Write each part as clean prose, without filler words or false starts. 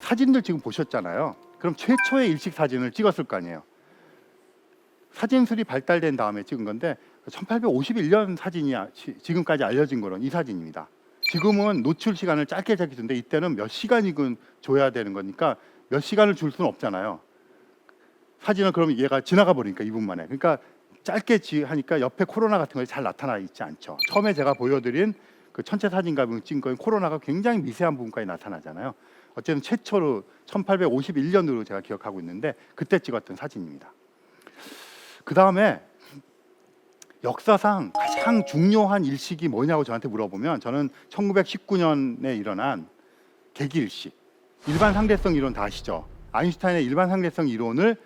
사진들 지금 보셨잖아요. 그럼 최초의 일식 사진을 찍었을 거 아니에요. 사진술이 발달된 다음에 찍은 건데 1851년 사진이야. 지금까지 알려진 거는 이 사진입니다. 지금은 노출 시간을 짧게 잡히던데 이때는 몇 시간이건 줘야 되는 거니까 몇 시간을 줄 수는 없잖아요. 사진은 그러면 얘가 지나가 버리니까 2분 만에. 그러니까 짧게 하니까 옆에 코로나 같은 것이 잘 나타나 있지 않죠. 처음에 제가 보여드린 그 천체 사진가병 찍은 거는 코로나가 굉장히 미세한 부분까지 나타나잖아요. 어쨌든 최초로 1851년으로 제가 기억하고 있는데 그때 찍었던 사진입니다. 그 다음에 역사상 가장 중요한 일식이 뭐냐고 저한테 물어보면 저는 1919년에 일어난 계기일식, 일반 상대성 이론 다 아시죠? 아인슈타인의 일반 상대성 이론을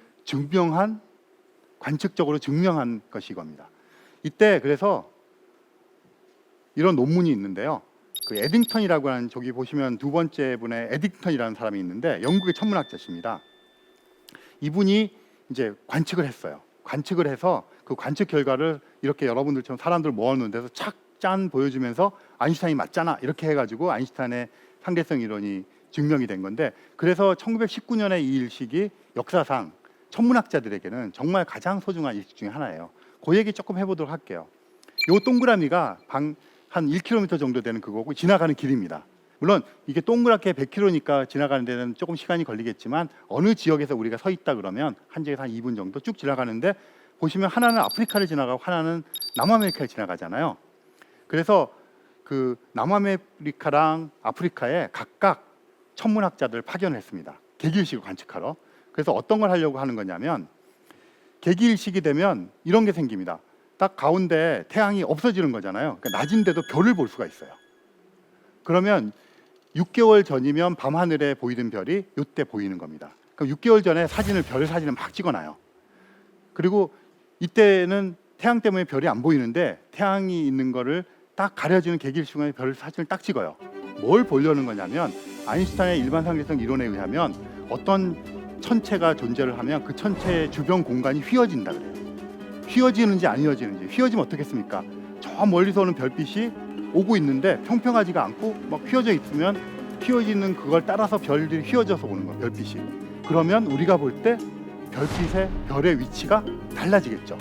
관측적으로 증명한 것이 이겁니다. 이때 그래서 이런 논문이 있는데요. 그 에딩턴이라고 하는, 저기 보시면 두 번째 분의 에딩턴이라는 사람이 있는데 영국의 천문학자십니다. 이분이 이제 관측을 했어요. 관측을 해서 그 관측 결과를 이렇게 여러분들처럼 사람들 모아놓은 데서 착짠 보여주면서 아인슈타인이 맞잖아 이렇게 해가지고 아인슈타인의 상대성 이론이 증명이 된 건데, 그래서 1919년의 이 일식이 역사상 천문학자들에게는 정말 가장 소중한 일식 중에 하나예요. 그 얘기 조금 해보도록 할게요. 요 동그라미가 한 1km 정도 되는 그거고 지나가는 길입니다. 물론 이게 동그랗게 100km니까 지나가는 데는 조금 시간이 걸리겠지만 어느 지역에서 우리가 서 있다 그러면 한 지역에서 한 2분 정도 쭉 지나가는데, 보시면 하나는 아프리카를 지나가고 하나는 남아메리카를 지나가잖아요. 그래서 그 남아메리카랑 아프리카에 각각 천문학자들 파견했습니다. 계기일식을 관측하러. 그래서 어떤 걸 하려고 하는 거냐면, 계기일식이 되면 이런 게 생깁니다. 딱 가운데 태양이 없어지는 거잖아요. 그러니까 낮인데도 별을 볼 수가 있어요. 그러면 6개월 전이면 밤하늘에 보이던 별이 이때 보이는 겁니다. 그럼 6개월 전에 별 사진을 막 찍어놔요. 그리고 이때는 태양 때문에 별이 안 보이는데 태양이 있는 거를 딱 가려주는 계기일식 시간에 별 사진을 딱 찍어요. 뭘 보려는 거냐면, 아인슈타인의 일반 상대성 이론에 의하면 어떤 천체가 존재를 하면 그 천체의 주변 공간이 휘어진다 그래요. 휘어지는지 안 휘어지는지. 휘어지면 어떻겠습니까? 저 멀리서 오는 별빛이 오고 있는데 평평하지가 않고 막 휘어져 있으면 휘어지는 그걸 따라서 별들이 휘어져서 오는 거예요, 별빛이. 그러면 우리가 볼 때 별의 위치가 달라지겠죠.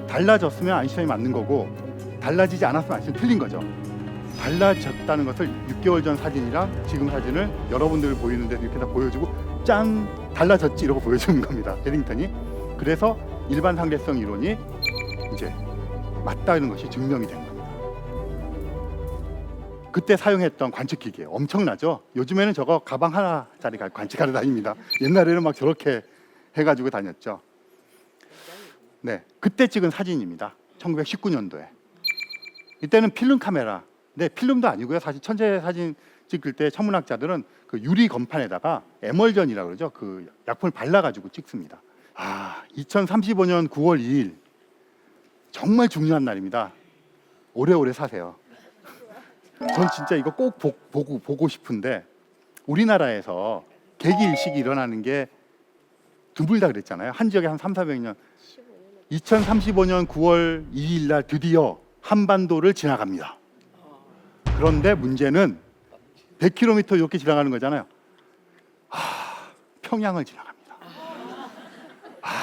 달라졌으면 아인슈타인이 맞는 거고, 달라지지 않았으면 아인슈타인이 틀린 거죠. 달라졌다는 것을 6개월 전 사진이랑 지금 사진을 여러분들 보이는데 이렇게 다 보여주고, 짠! 달라졌지 이러고 보여주는 겁니다, 에딩턴이. 그래서 일반 상대성 이론이 이제 맞다는 것이 증명이 된 겁니다. 그때 사용했던 관측기기예요. 엄청나죠? 요즘에는 저거 가방 하나짜리 관측하러 다닙니다. 옛날에는 막 저렇게 해가지고 다녔죠. 네, 그때 찍은 사진입니다. 1919년도에. 이때는 필름 카메라. 네, 필름도 아니고요. 사실 천체 사진 찍을 때 천문학자들은 그 유리 건판에다가 에멀전이라고 그러죠. 그 약품을 발라가지고 찍습니다. 2035년 9월 2일 정말 중요한 날입니다. 오래오래 사세요. 전 진짜 이거 꼭 보고 싶은데, 우리나라에서 계기일식이 일어나는 게 드물다 그랬잖아요. 한 지역에 한 300~400년. 2035년 9월 2일 날 드디어 한반도를 지나갑니다. 그런데 문제는 100km 이렇게 지나가는 거잖아요. 평양을 지나갑니다.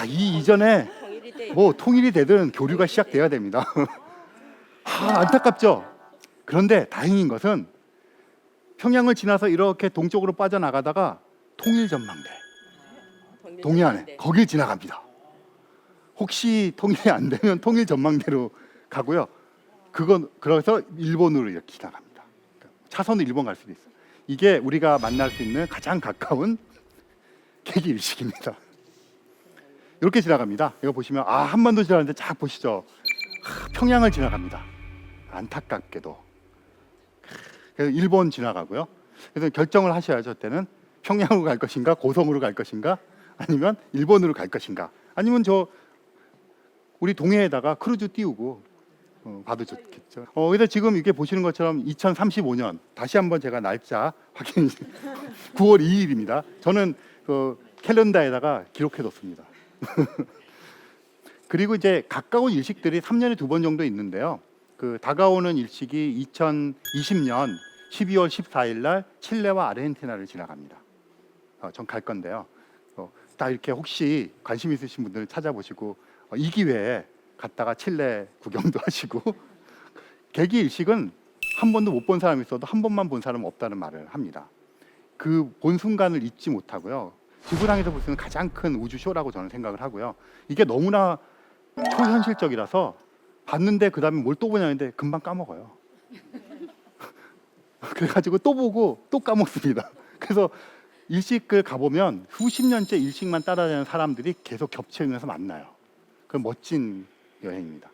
이전에 뭐 통일이 되든 교류가 시작돼야 됩니다. 안타깝죠. 그런데 다행인 것은 평양을 지나서 이렇게 동쪽으로 빠져나가다가 통일전망대, 동해안에 거길 지나갑니다. 혹시 통일이 안 되면 통일전망대로 가고요. 그래서 일본으로 이렇게 지나갑니다. 차선은 일본 갈 수도 있어요. 이게 우리가 만날 수 있는 가장 가까운 계기일식입니다. 이렇게 지나갑니다. 이거 보시면 한반도 지나가는데 쫙 보시죠. 평양을 지나갑니다. 안타깝게도. 그래서 일본 지나가고요. 그래서 결정을 하셔야죠. 그때는 평양으로 갈 것인가, 고성으로 갈 것인가, 아니면 일본으로 갈 것인가, 아니면 우리 동해에다가 크루즈 띄우고 봐도 좋겠죠. 그래서 지금 이렇게 보시는 것처럼 2035년 다시 한번 제가 날짜 확인 9월 2일입니다. 저는 그 캘린더에다가 기록해뒀습니다. 그리고 이제 가까운 일식들이 3년에 2번 정도 있는데요. 그 다가오는 일식이 2020년 12월 14일 날 칠레와 아르헨티나를 지나갑니다. 전 갈 건데요. 딱 이렇게 혹시 관심 있으신 분들 찾아보시고 이 기회에 갔다가 칠레 구경도 하시고 개기 일식은 한 번도 못 본 사람이 있어도 한 번만 본 사람은 없다는 말을 합니다. 그 본 순간을 잊지 못하고요. 지구상에서 볼 수 있는 가장 큰 우주 쇼라고 저는 생각을 하고요. 이게 너무나 초현실적이라서 봤는데 그 다음에 뭘 또 보냐는데 금방 까먹어요. 그래가지고 또 보고 또 까먹습니다. 그래서 일식을 가보면 수십 년째 일식만 따라다니는 사람들이 계속 겹쳐있면서 만나요. 그 멋진 여행입니다.